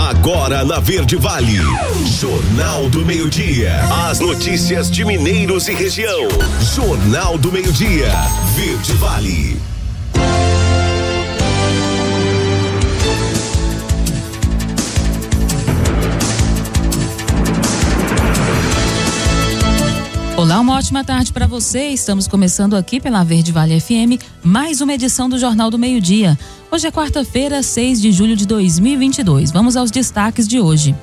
Agora na Verde Vale, Jornal do Meio-Dia. As notícias de Mineiros e região. Jornal do Meio-Dia, Verde Vale. Olá, uma ótima tarde para você. Estamos começando aqui pela Verde Vale FM, mais uma edição do Jornal do Meio-Dia. Hoje é quarta-feira, 6 de julho de 2022. Vamos aos destaques de hoje.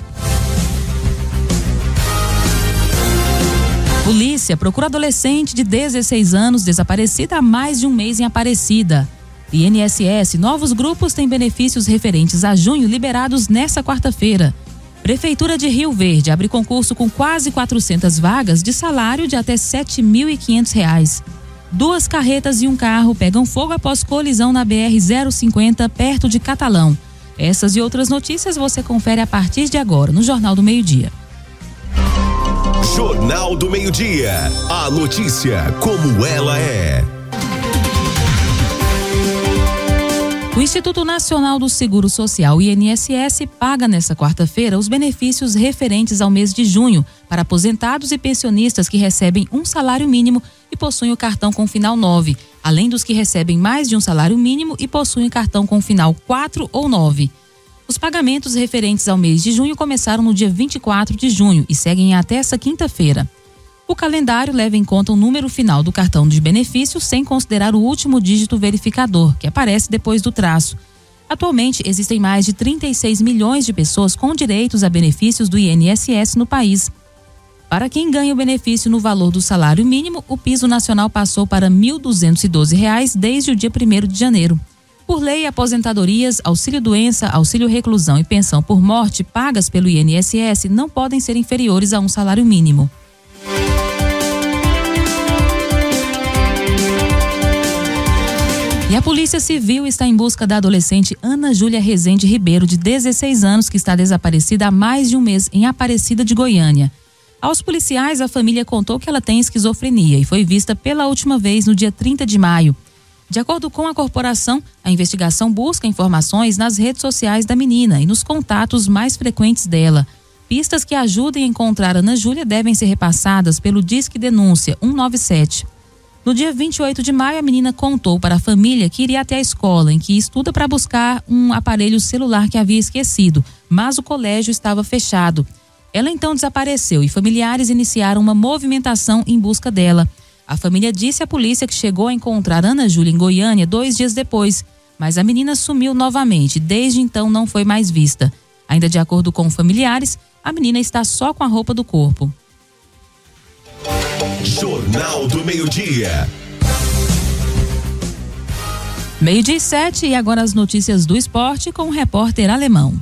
Polícia procura adolescente de 16 anos desaparecida há mais de um mês em Aparecida. INSS, novos grupos têm benefícios referentes a junho liberados nesta quarta-feira. Prefeitura de Rio Verde abre concurso com quase 400 vagas de salário de até R$ 7.500. 2 carretas e um carro pegam fogo após colisão na BR-050, perto de Catalão. Essas e outras notícias você confere a partir de agora no Jornal do Meio-Dia. Jornal do Meio-Dia. A notícia como ela é. O Instituto Nacional do Seguro Social, INSS, paga nesta quarta-feira os benefícios referentes ao mês de junho para aposentados e pensionistas que recebem um salário mínimo e possuem o cartão com final 9, além dos que recebem mais de um salário mínimo e possuem o cartão com final 4 ou 9. Os pagamentos referentes ao mês de junho começaram no dia 24 de junho e seguem até essa quinta-feira. O calendário leva em conta o número final do cartão de benefício sem considerar o último dígito verificador, que aparece depois do traço. Atualmente, existem mais de 36 milhões de pessoas com direitos a benefícios do INSS no país. Para quem ganha o benefício no valor do salário mínimo, o piso nacional passou para R$ 1.212 desde o dia 1º de janeiro. Por lei, aposentadorias, auxílio-doença, auxílio-reclusão e pensão por morte pagas pelo INSS não podem ser inferiores a um salário mínimo. E a Polícia Civil está em busca da adolescente Ana Júlia Rezende Ribeiro, de 16 anos, que está desaparecida há mais de um mês em Aparecida de Goiânia. Aos policiais, a família contou que ela tem esquizofrenia e foi vista pela última vez no dia 30 de maio. De acordo com a corporação, a investigação busca informações nas redes sociais da menina e nos contatos mais frequentes dela. Pistas que ajudem a encontrar Ana Júlia devem ser repassadas pelo Disque Denúncia 197. No dia 28 de maio, a menina contou para a família que iria até a escola, em que estuda, para buscar um aparelho celular que havia esquecido, mas o colégio estava fechado. Ela então desapareceu e familiares iniciaram uma movimentação em busca dela. A família disse à polícia que chegou a encontrar Ana Júlia em Goiânia 2 dias depois, mas a menina sumiu novamente. Desde então não foi mais vista. Ainda de acordo com familiares, a menina está só com a roupa do corpo. Jornal do Meio-Dia. 12:07 e agora as notícias do esporte com o repórter alemão.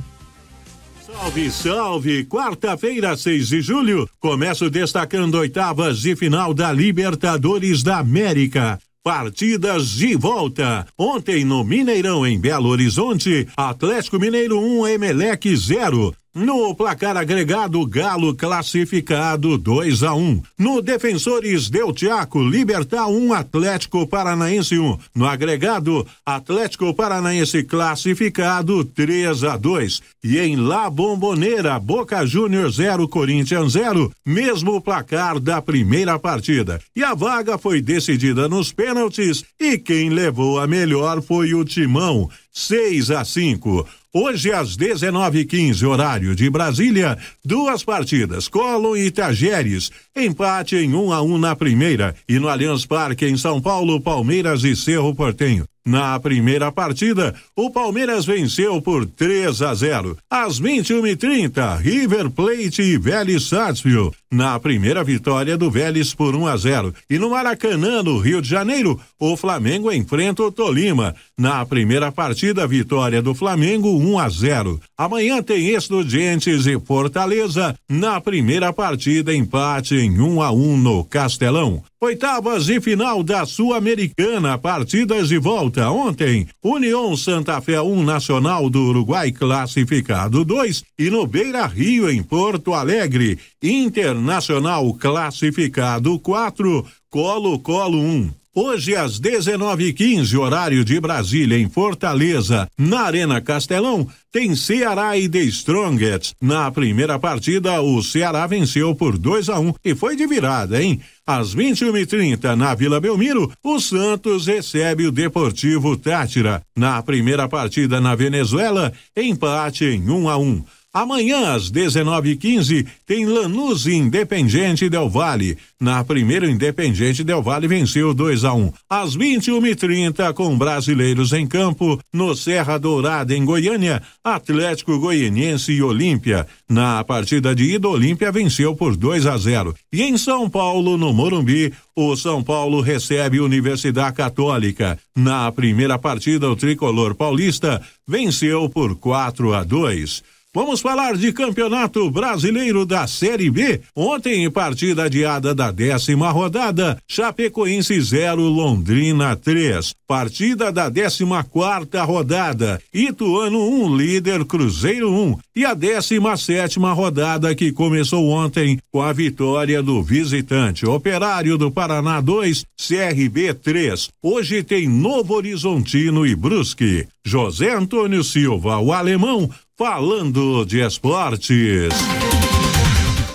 Salve, salve! Quarta-feira, 6 de julho, começo destacando oitavas de final da Libertadores da América. Partidas de volta. Ontem no Mineirão, em Belo Horizonte, Atlético Mineiro 1, Emelec 0. No placar agregado, Galo classificado 2-1. No Defensores Del Chaco, Libertad 1, Atlético Paranaense 1. No agregado, Atlético Paranaense classificado 3-2. E em La Bombonera, Boca Juniors 0, Corinthians 0. Mesmo placar da primeira partida. E a vaga foi decidida nos pênaltis e quem levou a melhor foi o Timão, 6-5. Hoje às 19h15, horário de Brasília, 2 partidas, Colón e Tajeres, empate em 1-1 na primeira, e no Allianz Parque em São Paulo, Palmeiras e Cerro Porteño. Na primeira partida, o Palmeiras venceu por 3-0. Às 21h30, River Plate e Vélez Sarsfield. Na primeira vitória do Vélez por 1-0. E no Maracanã, no Rio de Janeiro, o Flamengo enfrenta o Tolima. Na primeira partida, vitória do Flamengo 1-0. Amanhã tem Estudiantes e Fortaleza. Na primeira partida, empate em 1-1 no Castelão. Oitavas e final da Sul-Americana, partidas de volta. Ontem, União Santa Fé 1, Nacional do Uruguai classificado 2, e no Beira Rio, em Porto Alegre, Internacional classificado 4, Colo-Colo 1. Hoje às 19h15, horário de Brasília, em Fortaleza, na Arena Castelão, tem Ceará e The Strongest. Na primeira partida, o Ceará venceu por 2-1 e foi de virada, hein? Às 21h30, na Vila Belmiro, o Santos recebe o Deportivo Táchira. Na primeira partida na Venezuela, empate em 1-1. Amanhã, às 19h15, tem Lanús e Independiente Del Valle. Na primeira, Independiente Del Valle venceu 2-1. Às 21h30, com brasileiros em campo, no Serra Dourada, em Goiânia, Atlético Goianiense e Olímpia. Na partida de ida, Olímpia venceu por 2-0. E em São Paulo, no Morumbi, o São Paulo recebe Universidade Católica. Na primeira partida, o tricolor paulista venceu por 4-2. Vamos falar de Campeonato Brasileiro da Série B. Ontem, partida adiada da 10ª rodada, Chapecoense 0, Londrina 3. Partida da 14ª rodada, Ituano 1, líder Cruzeiro 1. E a 17ª rodada, que começou ontem com a vitória do visitante, Operário do Paraná 2, CRB 3. Hoje tem Novo Horizontino e Brusque. José Antônio Silva, o alemão, falando de esportes.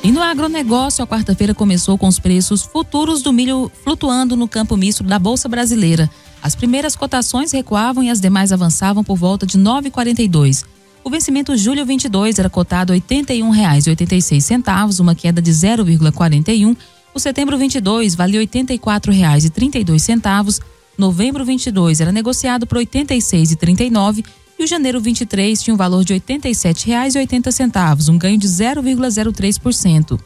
E no agronegócio, a quarta-feira começou com os preços futuros do milho flutuando no campo misto da Bolsa Brasileira. As primeiras cotações recuavam e as demais avançavam por volta de 9,42. O vencimento julho 22 era cotado R$ 81,86, uma queda de 0,41. O setembro 22 valia R$ 84,32. Novembro 22 era negociado por R$ 86,39. E o janeiro 23 tinha um valor de R$ 87,80, um ganho de 0,03%.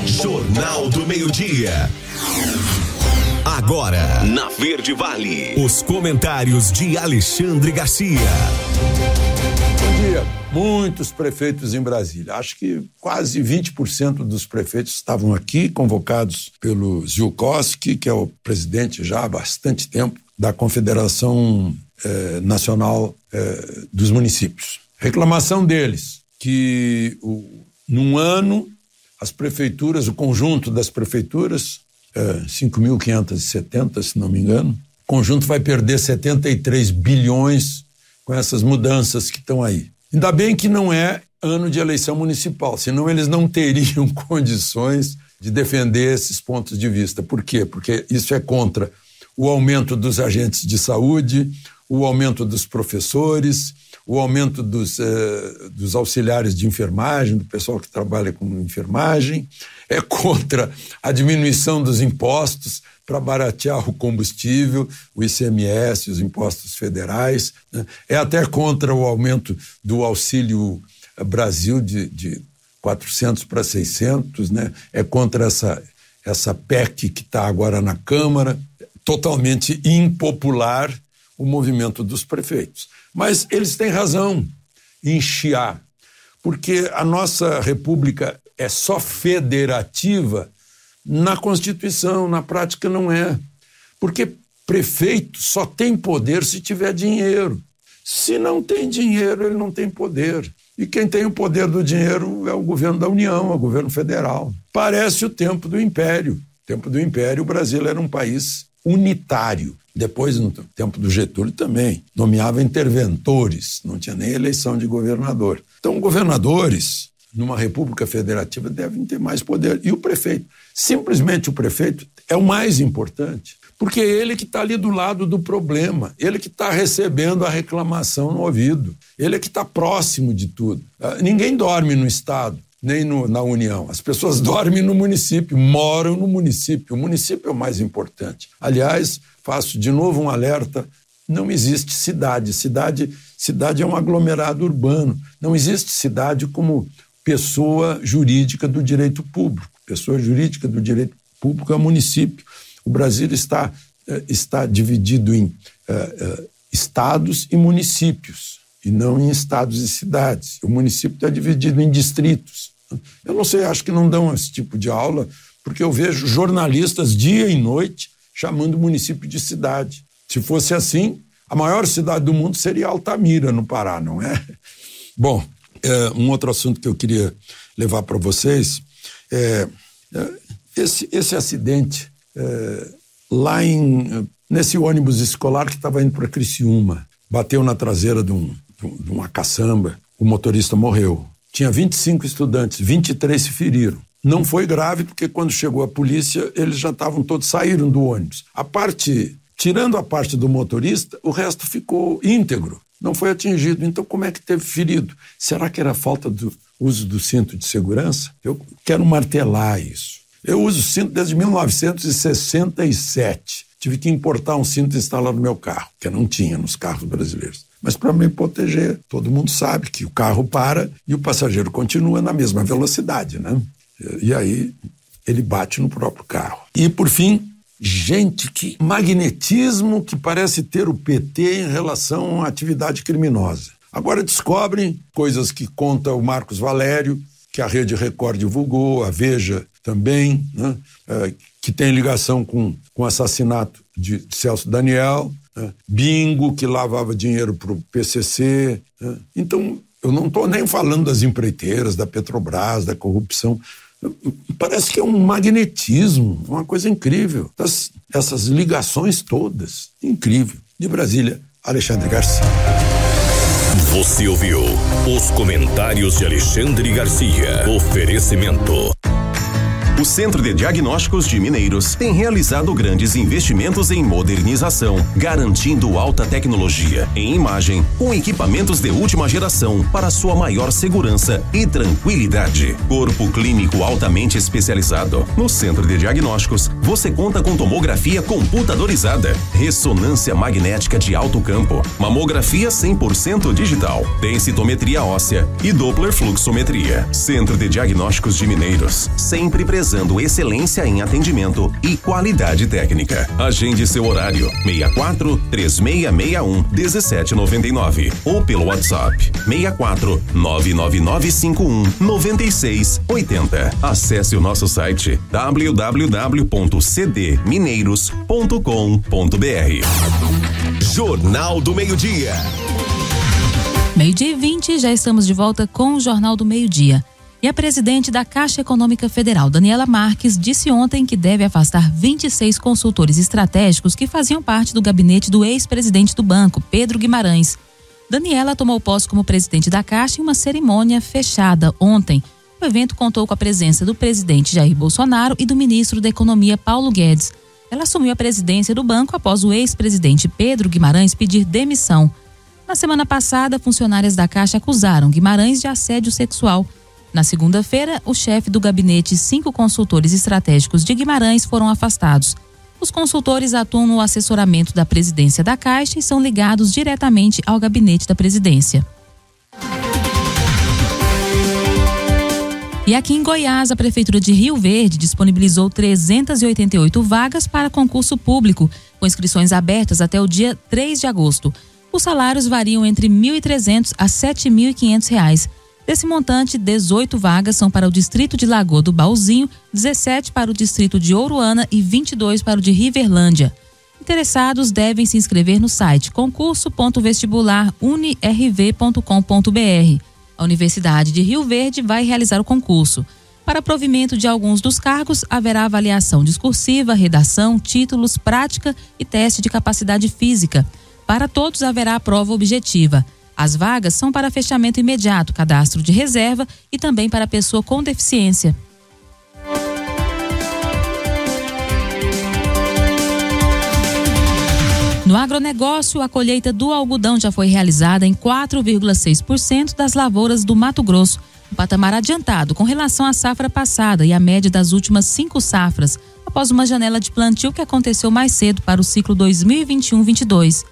Jornal do Meio-Dia. Agora, na Verde Vale, os comentários de Alexandre Garcia. Bom dia. Muitos prefeitos em Brasília. Acho que quase 20% dos prefeitos estavam aqui, convocados pelo Ziolkowski, que é o presidente já há bastante tempo da Confederação Nacional dos Municípios. Reclamação deles, que num ano as prefeituras, o conjunto das prefeituras, 5.570, se não me engano, o conjunto vai perder 73 bilhões com essas mudanças que estão aí. Ainda bem que não é ano de eleição municipal, senão eles não teriam condições de defender esses pontos de vista. Por quê? Porque isso é contra o aumento dos agentes de saúde, o aumento dos professores, o aumento dos auxiliares de enfermagem, do pessoal que trabalha com enfermagem, é contra a diminuição dos impostos para baratear o combustível, o ICMS, os impostos federais, né? É até contra o aumento do Auxílio Brasil de 400 para 600, né? É contra essa PEC que está agora na Câmara, totalmente impopular o movimento dos prefeitos. Mas eles têm razão em chiar, porque a nossa república é só federativa na Constituição, na prática não é. Porque prefeito só tem poder se tiver dinheiro. Se não tem dinheiro, ele não tem poder. E quem tem o poder do dinheiro é o governo da União, é o governo federal. Parece o tempo do Império. No tempo do Império, o Brasil era um país unitário. Depois, no tempo do Getúlio também, nomeava interventores, não tinha nem eleição de governador. Então, governadores, numa república federativa, devem ter mais poder. E o prefeito, simplesmente o prefeito, é o mais importante, porque é ele que está ali do lado do problema, ele que está recebendo a reclamação no ouvido, ele é que está próximo de tudo. Ninguém dorme no Estado, nem na União. As pessoas dormem no município, moram no município. O município é o mais importante. Aliás, faço de novo um alerta, não existe cidade. Cidade é um aglomerado urbano. Não existe cidade como pessoa jurídica do direito público. Pessoa jurídica do direito público é o município. O Brasil está dividido em estados e municípios, e não em estados e cidades. O município está dividido em distritos. Eu não sei, acho que não dão esse tipo de aula, porque eu vejo jornalistas dia e noite chamando o município de cidade. Se fosse assim, a maior cidade do mundo seria Altamira, no Pará, não é? Bom, um outro assunto que eu queria levar para vocês é esse acidente lá nesse ônibus escolar que estava indo para Criciúma. Bateu na traseira de uma caçamba, o motorista morreu. Tinha 25 estudantes, 23 se feriram. Não foi grave porque quando chegou a polícia, eles já estavam todos, saíram do ônibus. Tirando a parte do motorista, o resto ficou íntegro, não foi atingido. Então como é que teve ferido? Será que era falta do uso do cinto de segurança? Eu quero martelar isso. Eu uso cinto desde 1967. Tive que importar um cinto e instalar no meu carro, que não tinha nos carros brasileiros. Mas para me proteger, todo mundo sabe que o carro para e o passageiro continua na mesma velocidade, né? E aí ele bate no próprio carro. E por fim, gente, que magnetismo que parece ter o PT em relação à atividade criminosa. Agora descobrem coisas que conta o Marcos Valério, que a Rede Record divulgou, a Veja também, né? Que tem ligação com o assassinato de Celso Daniel, né? Bingo, que lavava dinheiro para o PCC. Né? Então, eu não estou nem falando das empreiteiras, da Petrobras, da corrupção. Parece que é um magnetismo, uma coisa incrível. Essas ligações todas, incrível. De Brasília, Alexandre Garcia. Você ouviu os comentários de Alexandre Garcia. Oferecimento. O Centro de Diagnósticos de Mineiros tem realizado grandes investimentos em modernização, garantindo alta tecnologia em imagem, com equipamentos de última geração para sua maior segurança e tranquilidade. Corpo clínico altamente especializado. No Centro de Diagnósticos, você conta com tomografia computadorizada, ressonância magnética de alto campo, mamografia 100% digital, densitometria óssea e Doppler fluxometria. Centro de Diagnósticos de Mineiros, sempre presente. Excelência em atendimento e qualidade técnica. Agende seu horário 64-3661-1799 ou pelo WhatsApp 64-99951-9680. Acesse o nosso site www.cdmineiros.com.br. Jornal do Meio-Dia. 12:20, já estamos de volta com o Jornal do Meio-Dia. E a presidente da Caixa Econômica Federal, Daniela Marques, disse ontem que deve afastar 26 consultores estratégicos que faziam parte do gabinete do ex-presidente do banco, Pedro Guimarães. Daniela tomou posse como presidente da Caixa em uma cerimônia fechada ontem. O evento contou com a presença do presidente Jair Bolsonaro e do ministro da Economia, Paulo Guedes. Ela assumiu a presidência do banco após o ex-presidente Pedro Guimarães pedir demissão. Na semana passada, funcionárias da Caixa acusaram Guimarães de assédio sexual. Na segunda-feira, o chefe do gabinete e 5 consultores estratégicos de Guimarães foram afastados. Os consultores atuam no assessoramento da presidência da Caixa e são ligados diretamente ao gabinete da presidência. E aqui em Goiás, a Prefeitura de Rio Verde disponibilizou 388 vagas para concurso público, com inscrições abertas até o dia 3 de agosto. Os salários variam entre R$ 1.300 a R$ 7.500. Desse montante, 18 vagas são para o distrito de Lagoa do Baúzinho, 17 para o distrito de Ouruana e 22 para o de Riverlândia. Interessados devem se inscrever no site concurso.vestibularunirv.com.br. A Universidade de Rio Verde vai realizar o concurso. Para provimento de alguns dos cargos, haverá avaliação discursiva, redação, títulos, prática e teste de capacidade física. Para todos haverá a prova objetiva. As vagas são para fechamento imediato, cadastro de reserva e também para pessoa com deficiência. No agronegócio, a colheita do algodão já foi realizada em 4,6% das lavouras do Mato Grosso, um patamar adiantado com relação à safra passada e à média das últimas 5 safras, após uma janela de plantio que aconteceu mais cedo para o ciclo 2021-22.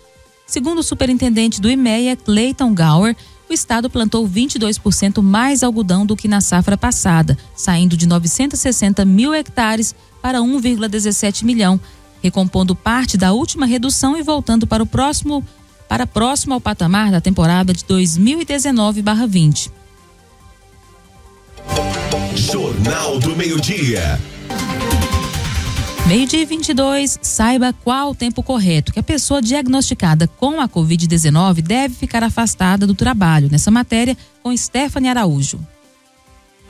Segundo o superintendente do IMEA, Clayton Gower, o estado plantou 22% mais algodão do que na safra passada, saindo de 960 mil hectares para 1,17 milhão, recompondo parte da última redução e voltando para próximo ao patamar da temporada de 2019/20. Jornal do Meio-Dia. 12:22, saiba qual o tempo correto que a pessoa diagnosticada com a Covid-19 deve ficar afastada do trabalho. Nessa matéria, com Stephanie Araújo.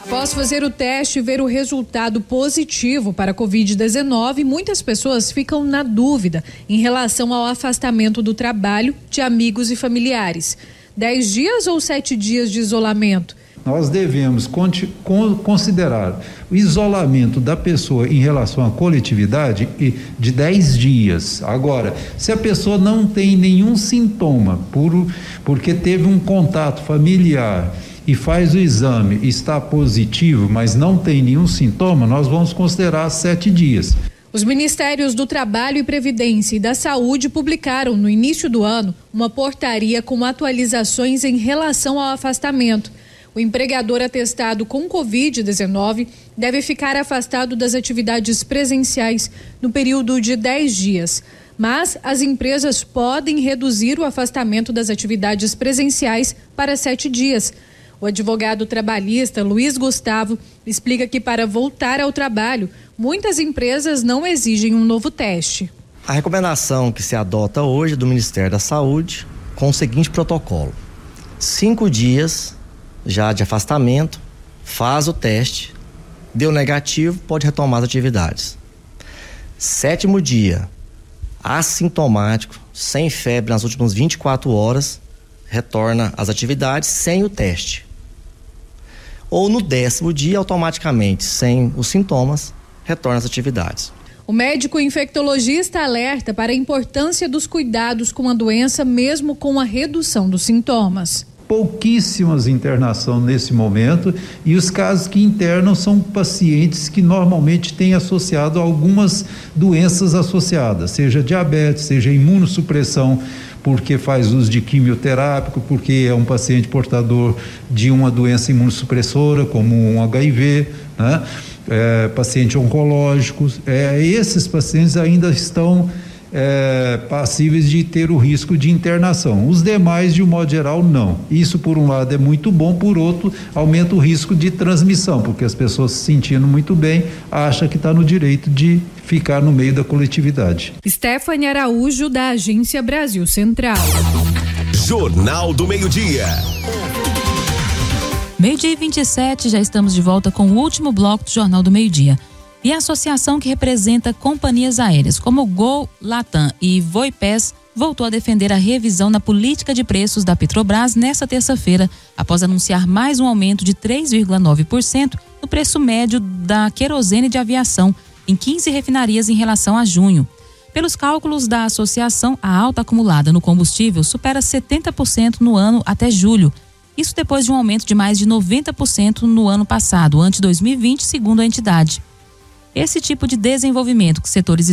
Após fazer o teste e ver o resultado positivo para a Covid-19, muitas pessoas ficam na dúvida em relação ao afastamento do trabalho, de amigos e familiares. 10 dias ou 7 dias de isolamento? Nós devemos considerar o isolamento da pessoa em relação à coletividade de 10 dias. Agora, se a pessoa não tem nenhum sintoma, porque teve um contato familiar e faz o exame e está positivo, mas não tem nenhum sintoma, nós vamos considerar 7 dias. Os Ministérios do Trabalho e Previdência e da Saúde publicaram no início do ano uma portaria com atualizações em relação ao afastamento. O empregador atestado com Covid-19 deve ficar afastado das atividades presenciais no período de 10 dias. Mas as empresas podem reduzir o afastamento das atividades presenciais para 7 dias. O advogado trabalhista Luiz Gustavo explica que para voltar ao trabalho, muitas empresas não exigem um novo teste. A recomendação que se adota hoje do Ministério da Saúde com o seguinte protocolo: 5 dias já de afastamento, faz o teste, deu negativo, pode retomar as atividades. 7º dia, assintomático, sem febre nas últimas 24 horas, retorna às atividades sem o teste. Ou no 10º dia, automaticamente, sem os sintomas, retorna às atividades. O médico infectologista alerta para a importância dos cuidados com a doença, mesmo com a redução dos sintomas. Pouquíssimas internações nesse momento, e os casos que internam são pacientes que normalmente têm associado algumas doenças associadas, seja diabetes, seja imunossupressão, porque faz uso de quimioterápico, porque é um paciente portador de uma doença imunossupressora, como um HIV, né? Pacientes oncológicos, esses pacientes ainda estão passíveis de ter o risco de internação. Os demais, de um modo geral, não. Isso, por um lado, é muito bom, por outro, aumenta o risco de transmissão, porque as pessoas se sentindo muito bem, acham que está no direito de ficar no meio da coletividade. Stephanie Araújo, da Agência Brasil Central. Jornal do Meio-Dia. 12h27, já estamos de volta com o último bloco do Jornal do Meio-Dia. E a associação que representa companhias aéreas como Gol, Latam e Voipes voltou a defender a revisão na política de preços da Petrobras nesta terça-feira, após anunciar mais um aumento de 3,9% no preço médio da querosene de aviação em 15 refinarias em relação a junho. Pelos cálculos da associação, a alta acumulada no combustível supera 70% no ano até julho. Isso depois de um aumento de mais de 90% no ano passado, ante 2020, segundo a entidade. Esse tipo de desenvolvimento que setores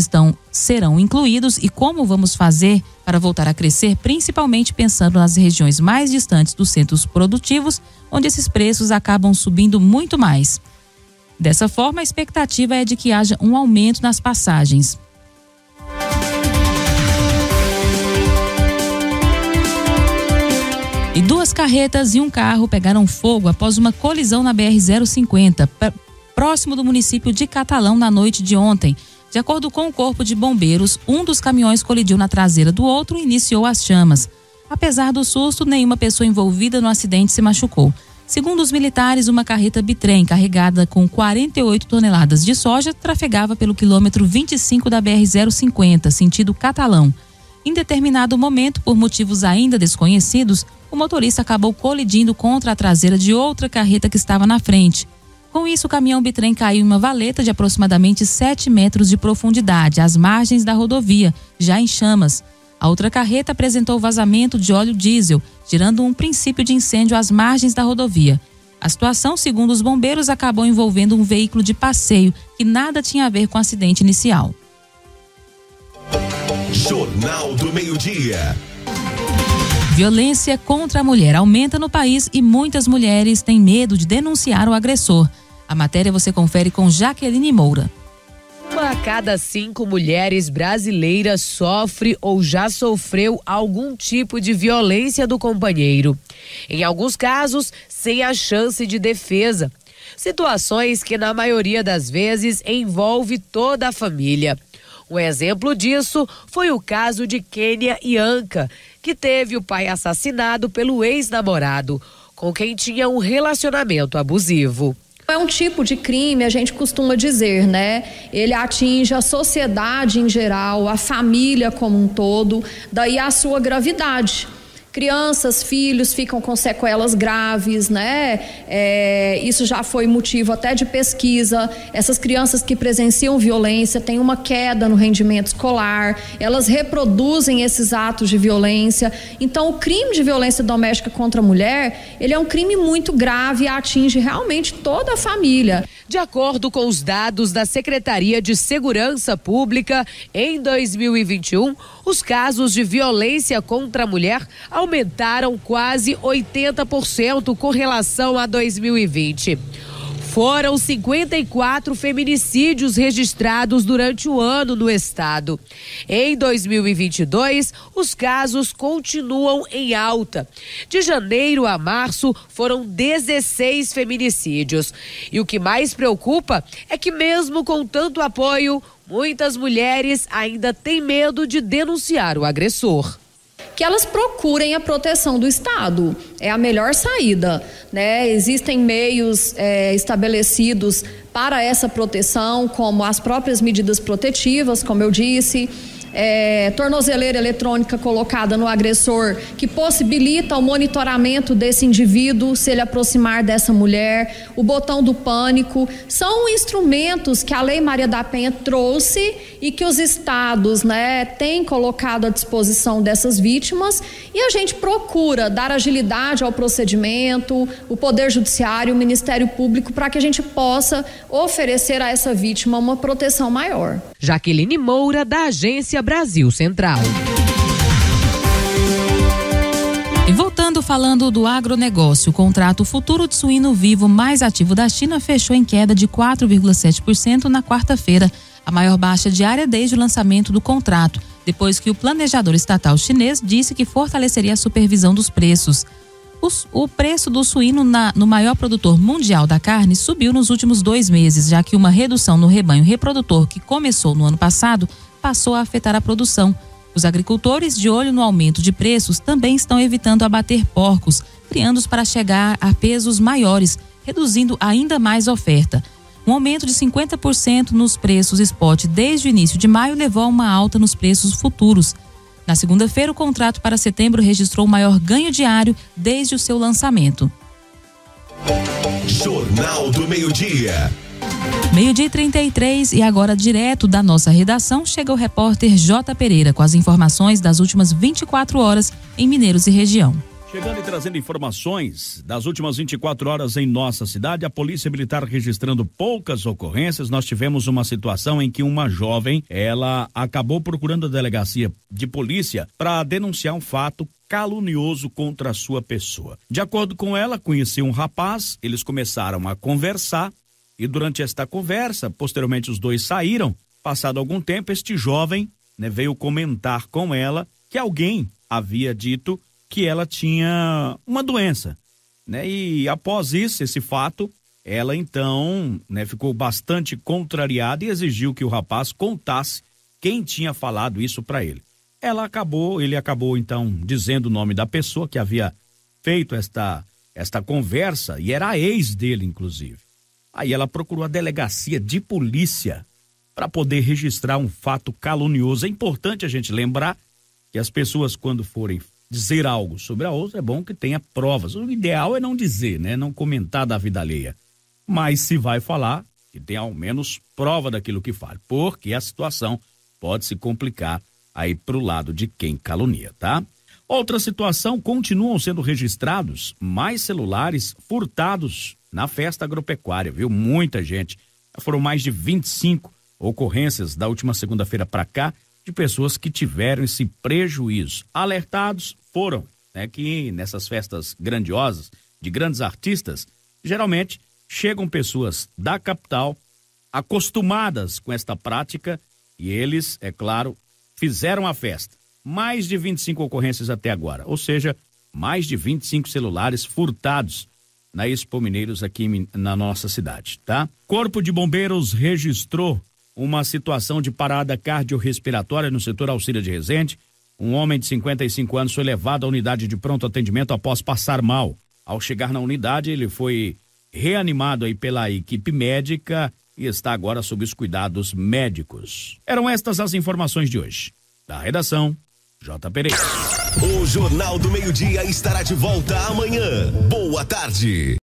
serão incluídos e como vamos fazer para voltar a crescer, principalmente pensando nas regiões mais distantes dos centros produtivos, onde esses preços acabam subindo muito mais. Dessa forma, a expectativa é de que haja um aumento nas passagens. E 2 carretas e um carro pegaram fogo após uma colisão na BR-050, próximo do município de Catalão, na noite de ontem. De acordo com o Corpo de Bombeiros, um dos caminhões colidiu na traseira do outro e iniciou as chamas. Apesar do susto, nenhuma pessoa envolvida no acidente se machucou. Segundo os militares, uma carreta bitrem carregada com 48 toneladas de soja trafegava pelo quilômetro 25 da BR-050, sentido Catalão. Em determinado momento, por motivos ainda desconhecidos, o motorista acabou colidindo contra a traseira de outra carreta que estava na frente. Com isso, o caminhão bitrem caiu em uma valeta de aproximadamente 7 metros de profundidade, às margens da rodovia, já em chamas. A outra carreta apresentou vazamento de óleo diesel, gerando um princípio de incêndio às margens da rodovia. A situação, segundo os bombeiros, acabou envolvendo um veículo de passeio que nada tinha a ver com o acidente inicial. Jornal do Meio-Dia. Violência contra a mulher aumenta no país e muitas mulheres têm medo de denunciar o agressor. A matéria você confere com Jaqueline Moura. 1 a cada 5 mulheres brasileiras sofre ou já sofreu algum tipo de violência do companheiro. Em alguns casos, sem a chance de defesa. Situações que, na maioria das vezes, envolve toda a família. Um exemplo disso foi o caso de Kênia Ianca, que teve o pai assassinado pelo ex-namorado, com quem tinha um relacionamento abusivo. É um tipo de crime, a gente costuma dizer, né? Ele atinge a sociedade em geral, a família como um todo, daí a sua gravidade. Crianças, filhos ficam com sequelas graves, né? Isso já foi motivo até de pesquisa. Essas crianças que presenciam violência têm uma queda no rendimento escolar, elas reproduzem esses atos de violência. Então, o crime de violência doméstica contra a mulher, ele é um crime muito grave e atinge realmente toda a família. De acordo com os dados da Secretaria de Segurança Pública, em 2021, os casos de violência contra a mulher aumentaram quase 80% com relação a 2020. Foram 54 feminicídios registrados durante o ano no estado. Em 2022, os casos continuam em alta. De janeiro a março, foram 16 feminicídios. E o que mais preocupa é que, mesmo com tanto apoio, muitas mulheres ainda têm medo de denunciar o agressor. Que elas procurem a proteção do Estado, é a melhor saída, né? Existem meios estabelecidos para essa proteção, como as próprias medidas protetivas, como eu disse, tornozeleira eletrônica colocada no agressor, que possibilita o monitoramento desse indivíduo se ele aproximar dessa mulher, o botão do pânico, são instrumentos que a Lei Maria da Penha trouxe e que os estados, né, têm colocado à disposição dessas vítimas, e a gente procura dar agilidade ao procedimento, o Poder Judiciário, o Ministério Público, para que a gente possa oferecer a essa vítima uma proteção maior. Jaqueline Moura, da Agência Brasil Central. E voltando, falando do agronegócio, o contrato futuro de suíno vivo mais ativo da China fechou em queda de 4,7% na quarta-feira, a maior baixa diária desde o lançamento do contrato, depois que o planejador estatal chinês disse que fortaleceria a supervisão dos preços. O preço do suíno no maior produtor mundial da carne subiu nos últimos 2 meses, já que uma redução no rebanho reprodutor que começou no ano passado passou a afetar a produção. Os agricultores, de olho no aumento de preços, também estão evitando abater porcos, criando-os para chegar a pesos maiores, reduzindo ainda mais a oferta. Um aumento de 50% nos preços spot desde o início de maio levou a uma alta nos preços futuros. Na segunda-feira, o contrato para setembro registrou o maior ganho diário desde o seu lançamento. Jornal do Meio-Dia. 12h33 e agora direto da nossa redação chega o repórter J. Pereira com as informações das últimas 24 horas em Mineiros e região. Chegando e trazendo informações das últimas 24 horas em nossa cidade, a Polícia Militar registrando poucas ocorrências. Nós tivemos uma situação em que uma jovem, ela acabou procurando a delegacia de polícia para denunciar um fato calunioso contra a sua pessoa. De acordo com ela, conheceu um rapaz, eles começaram a conversar e durante esta conversa, posteriormente os dois saíram. Passado algum tempo, este jovem, veio comentar com ela que alguém havia dito que ela tinha uma doença, E após isso, esse fato, ela então, ficou bastante contrariada e exigiu que o rapaz contasse quem tinha falado isso para ele. Ele acabou então dizendo o nome da pessoa que havia feito esta conversa e era a ex dele, inclusive. Aí ela procurou a delegacia de polícia para poder registrar um fato calunioso. É importante a gente lembrar que as pessoas, quando forem dizer algo sobre a outra, é bom que tenha provas. O ideal é não dizer, não comentar da vida alheia. Mas se vai falar, que tenha ao menos prova daquilo que fala, porque a situação pode se complicar aí pro lado de quem calunia, tá? Outra situação, continuam sendo registrados mais celulares furtados na festa agropecuária, viu? Muita gente. Foram mais de 25 ocorrências da última segunda-feira para cá de pessoas que tiveram esse prejuízo. Alertados foram, que nessas festas grandiosas de grandes artistas, geralmente chegam pessoas da capital acostumadas com esta prática e eles, é claro, fizeram a festa. Mais de 25 ocorrências até agora, ou seja, mais de 25 celulares furtados na Expo Mineiros aqui na nossa cidade, tá? Corpo de Bombeiros registrou uma situação de parada cardiorrespiratória no setor Auxílio de Resende. Um homem de 55 anos foi levado à unidade de pronto atendimento após passar mal. Ao chegar na unidade, ele foi reanimado aí pela equipe médica e está agora sob os cuidados médicos. Eram estas as informações de hoje. Da redação, J. Pereira. O Jornal do Meio-Dia estará de volta amanhã. Boa tarde.